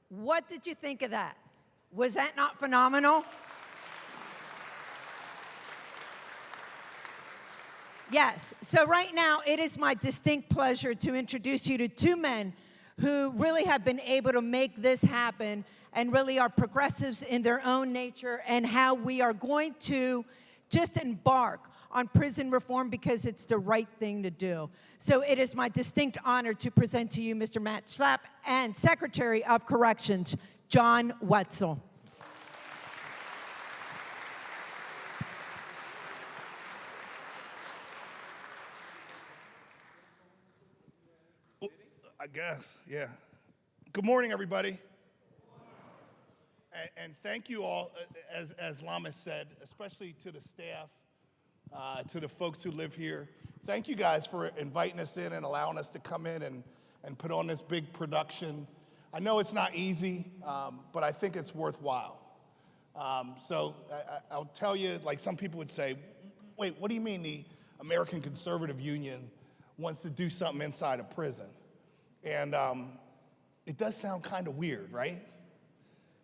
What did you think of that? Was that not phenomenal? Yes. So right now, it is my distinct pleasure to introduce you to two men who really have been able to make this happen and really are progressives in their own nature, and how we are going to just embark on prison reform because it's the right thing to do. So it is my distinct honor to present to you Mr. Matt Schlapp and Secretary of Corrections, John Wetzel. I guess, yeah. Good morning, everybody. And thank you all, as Lamas said, especially to the staff, to the folks who live here. Thank you guys for inviting us in and allowing us to come in and put on this big production. I know it's not easy, but I think it's worthwhile. I'll tell you, like some people would say, wait, what do you mean the American Conservative Union wants to do something inside a prison? And it does sound kind of weird, right?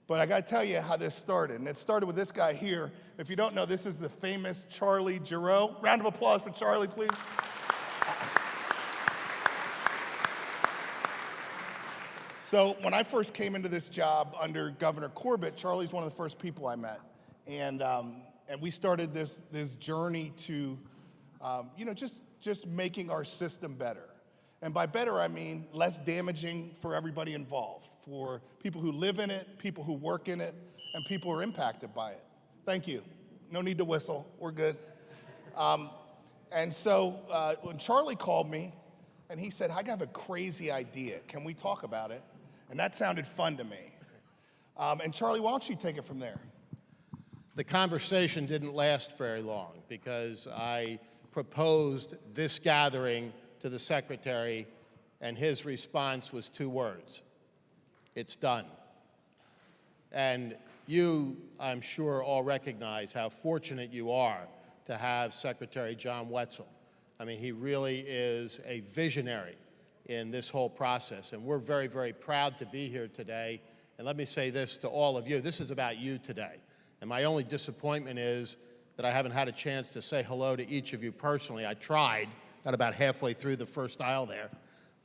But I gotta tell you how this started. And it started with this guy here. If you don't know, this is the famous Charlie Gerow. Round of applause for Charlie, please. So when I first came into this job under Governor Corbett, Charlie's one of the first people I met. And we started this journey to, just making our system better. And by better, I mean less damaging for everybody involved, for people who live in it, people who work in it, and people who are impacted by it. Thank you. No need to whistle. We're good. And so when Charlie called me, and he said, I have a crazy idea. Can we talk about it? And that sounded fun to me. And Charlie, why don't you take it from there? The conversation didn't last very long because I proposed this gathering to the secretary, and his response was 2 words: it's done. And you, I'm sure, all recognize how fortunate you are to have Secretary John Wetzel. I mean, he really is a visionary in this whole process, and we're very, very proud to be here today. And let me say this to all of you: this is about you today. And my only disappointment is that I haven't had a chance to say hello to each of you personally. I tried. Got about halfway through the first aisle there.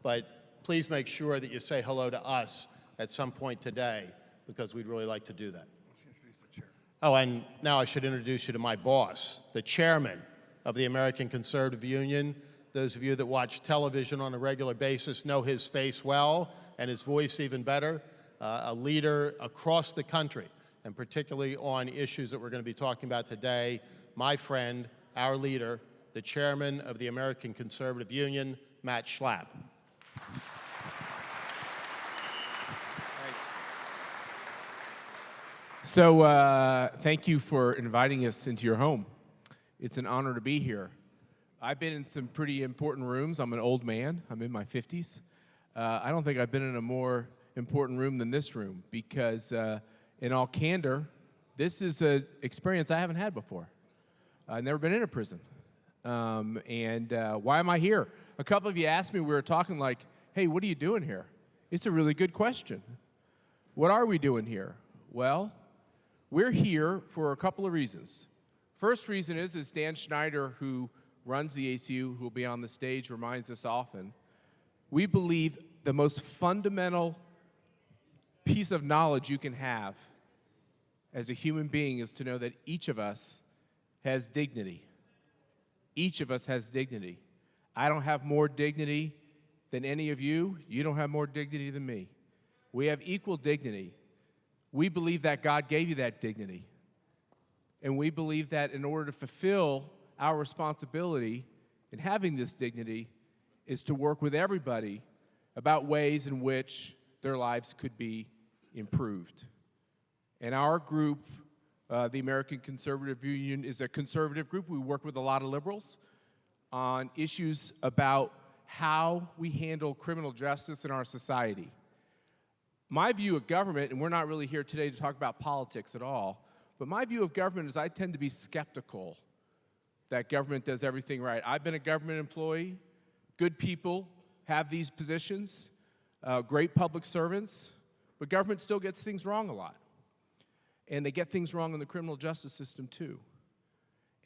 But please make sure that you say hello to us at some point today, because we'd really like to do that. Why don't you introduce the chair? Oh, and now I should introduce you to my boss, the chairman of the American Conservative Union. Those of you that watch television on a regular basis know his face well and his voice even better. A leader across the country, and particularly on issues that we're going to be talking about today. My friend, our leader, the chairman of the American Conservative Union, Matt Schlapp. Thanks. So thank you for inviting us into your home. It's an honor to be here. I've been in some pretty important rooms. I'm an old man. I'm in my 50s. I don't think I've been in a more important room than this room because, in all candor, this is an experience I haven't had before. I've never been in a prison. Why am I here? A couple of you asked me, we were talking like, hey, what are you doing here? It's a really good question. What are we doing here? Well, we're here for a couple of reasons. First reason is Dan Schneider, who runs the ACU, who will be on the stage, reminds us often, we believe the most fundamental piece of knowledge you can have as a human being is to know that each of us has dignity. Each of us has dignity. I don't have more dignity than any of you. You don't have more dignity than me. We have equal dignity. We believe that God gave you that dignity. And we believe that in order to fulfill our responsibility in having this dignity is to work with everybody about ways in which their lives could be improved. And our group, the American Conservative Union, is a conservative group. We work with a lot of liberals on issues about how we handle criminal justice in our society. My view of government, and we're not really here today to talk about politics at all, but my view of government is I tend to be skeptical that government does everything right. I've been a government employee. Good people have these positions, great public servants, But government still gets things wrong a lot. And they get things wrong in the criminal justice system too.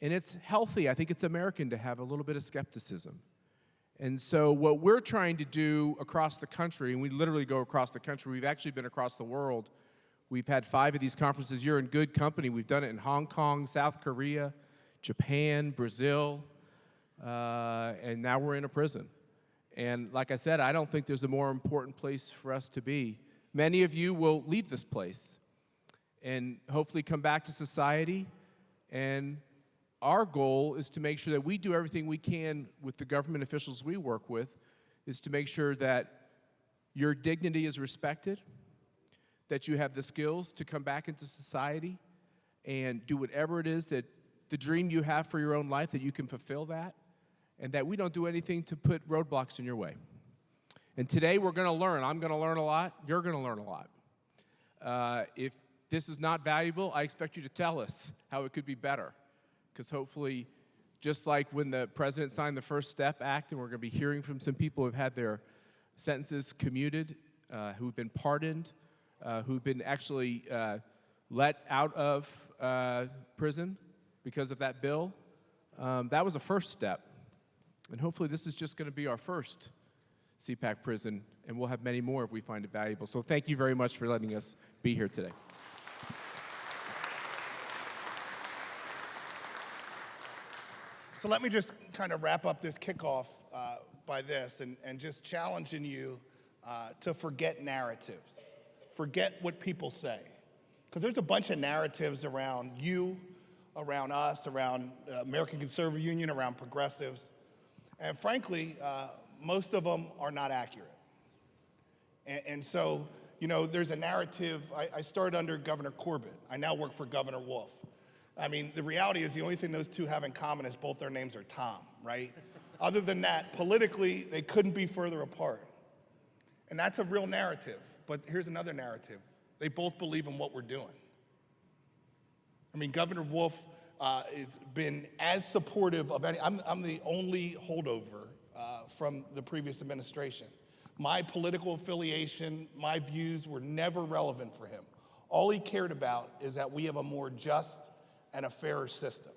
And it's healthy, I think it's American to have a little bit of skepticism. And so what we're trying to do across the country, and we literally go across the country, we've actually been across the world. We've had 5 of these conferences. You're in good company. We've done it in Hong Kong, South Korea, Japan, Brazil, and now we're in a prison. And like I said, I don't think there's a more important place for us to be. Many of you will leave this place and hopefully come back to society. And our goal is to make sure that we do everything we can with the government officials we work with, is to make sure that your dignity is respected, that you have the skills to come back into society and do whatever it is that the dream you have for your own life, that you can fulfill that, and that we don't do anything to put roadblocks in your way. And today we're going to learn. I'm going to learn a lot. You're going to learn a lot. If this is not valuable, I expect you to tell us how it could be better. Because hopefully, just like when the president signed the First Step Act, and we're going to be hearing from some people who've had their sentences commuted, who've been pardoned, who've been actually let out of prison because of that bill, that was a first step. And hopefully this is just going to be our first CPAC prison, and we'll have many more if we find it valuable. So thank you very much for letting us be here today. So let me just kind of wrap up this kickoff by this and just challenging you to forget narratives. Forget what people say. Because there's a bunch of narratives around you, around us, around American Conservative Union, around progressives. And frankly, most of them are not accurate. And so, you know, there's a narrative. I started under Governor Corbett. I now work for Governor Wolf. I mean, the reality is the only thing those two have in common is both their names are Tom, right? Other than that, politically, they couldn't be further apart. And that's a real narrative. But here's another narrative. They both believe in what we're doing. I mean, Governor Wolf has been as supportive of any, I'm the only holdover from the previous administration. My political affiliation, my views were never relevant for him. All he cared about is that we have a more just and a fairer system.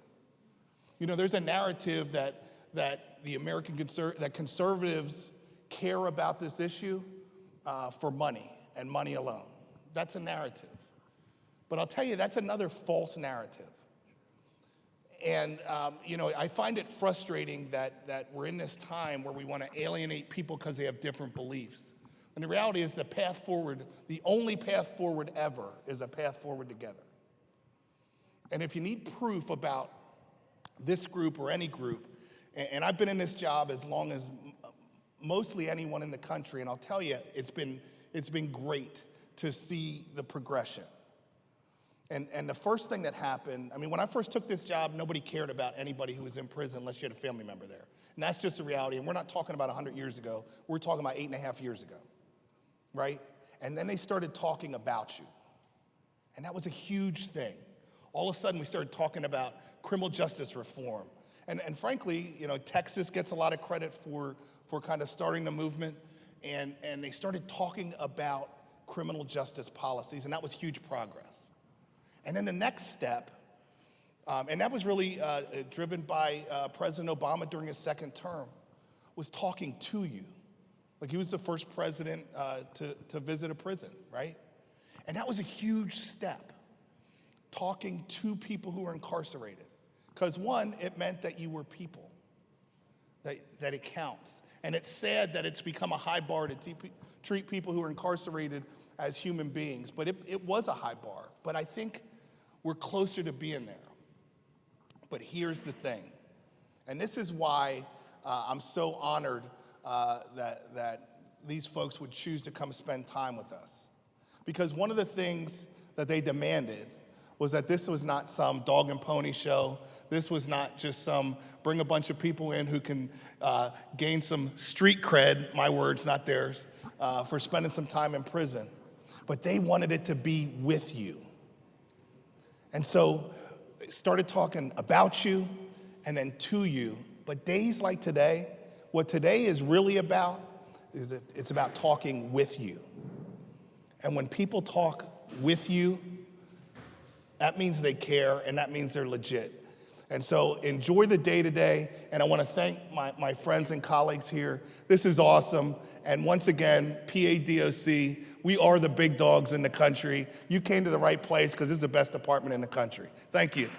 You know, there's a narrative that the American conservatives care about this issue for money and money alone. That's a narrative. But I'll tell you, that's another false narrative. And, you know, I find it frustrating that we're in this time where we want to alienate people because they have different beliefs. And the reality is the path forward, the only path forward ever, is a path forward together. And if you need proof about this group or any group, and I've been in this job as long as mostly anyone in the country, and I'll tell you, it's been great to see the progression. And the first thing that happened, I mean, when I first took this job, nobody cared about anybody who was in prison unless you had a family member there. And that's just the reality. And we're not talking about 100 years ago. We're talking about 8.5 years ago, right? And then they started talking about you. And that was a huge thing. All of a sudden, we started talking about criminal justice reform. And frankly, you know, Texas gets a lot of credit for kind of starting the movement. And they started talking about criminal justice policies, and that was huge progress. And then the next step, and that was really driven by President Obama during his second term, was talking to you. Like, he was the first president to visit a prison, right? And that was a huge step, talking to people who were incarcerated. Because one, it meant that you were people, that it counts. And it's sad that it's become a high bar to treat people who are incarcerated as human beings, but it was a high bar. But I think we're closer to being there. But here's the thing, and this is why I'm so honored that these folks would choose to come spend time with us. Because one of the things that they demanded was that this was not some dog and pony show. This was not just some bring a bunch of people in who can gain some street cred, my words, not theirs, for spending some time in prison. But they wanted it to be with you. And so they started talking about you and then to you. But days like today, what today is really about is that it's about talking with you. And when people talk with you, that means they care, and that means they're legit. And so enjoy the day today, and I want to thank my friends and colleagues here. This is awesome. And once again, PADOC, we are the big dogs in the country. You came to the right place because this is the best department in the country. Thank you.